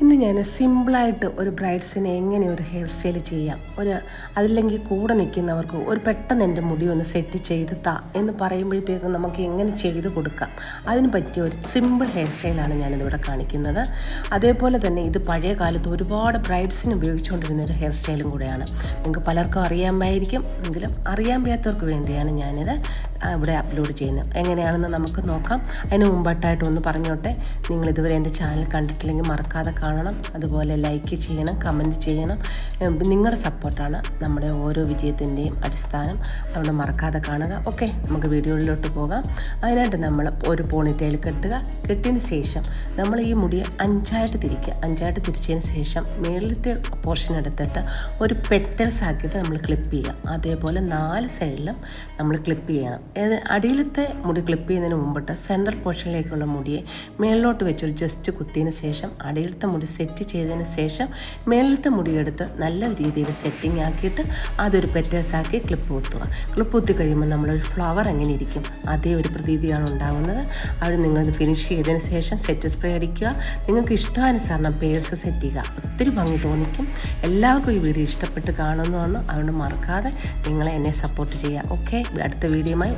ഇന്ന് ഞാൻ സിമ്പിളായിട്ട് ഒരു ബ്രൈഡ്സിനെ എങ്ങനെ ഒരു ഹെയർ സ്റ്റൈൽ ചെയ്യാം, അതില്ലെങ്കിൽ കൂടെ നിൽക്കുന്നവർക്ക് ഒരു പെട്ടെന്ന് എൻ്റെ മുടി ഒന്ന് സെറ്റ് ചെയ്ത് താ എന്ന് പറയുമ്പോഴത്തേക്കും നമുക്ക് എങ്ങനെ ചെയ്ത് കൊടുക്കാം, അതിന് പറ്റിയ ഒരു സിമ്പിൾ ഹെയർ സ്റ്റൈലാണ് ഞാനിതിവിടെ കാണിക്കുന്നത്. അതേപോലെ തന്നെ ഇത് പഴയ കാലത്ത് ഒരുപാട് ബ്രൈഡ്സിന് ഉപയോഗിച്ചുകൊണ്ടിരുന്ന ഒരു ഹെയർ സ്റ്റൈലും കൂടെയാണ്. നിങ്ങൾക്ക് പലർക്കും അറിയാമായിരിക്കും, എങ്കിലും അറിയാൻ വയ്യാത്തവർക്ക് വേണ്ടിയാണ് ഞാനിത് ഇവിടെ അപ്ലോഡ് ചെയ്യുന്നത്. എങ്ങനെയാണെന്ന് നമുക്ക് നോക്കാം. അതിന് മുമ്പായിട്ടായിട്ട് ഒന്ന് പറഞ്ഞോട്ടെ, നിങ്ങളിതുവരെ എൻ്റെ ചാനൽ കണ്ടിട്ടില്ലെങ്കിൽ മറക്കാതെ കാണണം. അതുപോലെ ലൈക്ക് ചെയ്യണം, കമൻറ്റ് ചെയ്യണം. നിങ്ങളുടെ സപ്പോർട്ടാണ് നമ്മുടെ ഓരോ വിജയത്തിൻ്റെയും അടിസ്ഥാനം. അതുകൊണ്ട് മറക്കാതെ കാണുക. ഓക്കെ, നമുക്ക് വീഡിയോയിലോട്ട് പോകാം. അതിനായിട്ട് നമ്മൾ ഒരു പോണിറ്റെയിൽ കെട്ടുക. കെട്ടിയതിന് ശേഷം നമ്മൾ ഈ മുടി അഞ്ചായിട്ട് തിരിക്കുക. അഞ്ചായിട്ട് തിരിച്ചതിന് ശേഷം മേളിലത്തെ പോർഷൻ എടുത്തിട്ട് ഒരു പെറ്റൽസ് ആക്കിയിട്ട് നമ്മൾ ക്ലിപ്പ് ചെയ്യുക. അതേപോലെ 4 സൈഡിലും നമ്മൾ ക്ലിപ്പ് ചെയ്യണം. അടിയിലത്തെ മുടി ക്ലിപ്പ് ചെയ്യുന്നതിന് മുമ്പിട്ട് സെൻട്രൽ പോർഷനിലേക്കുള്ള മുടിയെ മേളിലോട്ട് വെച്ചൊരു ജസ്റ്റ് കുത്തിയതിന് ശേഷം അടിയിലത്തെ മുടി സെറ്റ് ചെയ്തതിന് ശേഷം മേളിലത്തെ മുടിയെടുത്ത് നല്ല രീതിയിൽ സെറ്റിംഗ് ആക്കിയിട്ട് അതൊരു പെറ്റൽസ് ആക്കി ക്ലിപ്പ് കുത്തുക. ക്ലിപ്പ് കുത്തി കഴിയുമ്പോൾ നമ്മളൊരു ഫ്ലവർ എങ്ങനെ ഇരിക്കും അതേ ഒരു പ്രതീതിയാണ് ഉണ്ടാകുന്നത്. അത് നിങ്ങളത് ഫിനിഷ് ചെയ്തതിന് ശേഷം സെറ്റ് സ്പ്രേ അടിക്കുക. നിങ്ങൾക്ക് ഇഷ്ടാനുസരണം പേഴ്സ് സെറ്റ് ചെയ്യുക. ഒത്തിരി ഭംഗി തോന്നിക്കും. എല്ലാവർക്കും ഈ വീഡിയോ ഇഷ്ടപ്പെട്ട് കാണുന്നതാണ്. അതുകൊണ്ട് മറക്കാതെ നിങ്ങളെ എന്നെ സപ്പോർട്ട് ചെയ്യുക. ഓക്കെ, അടുത്ത വീഡിയോയുമായി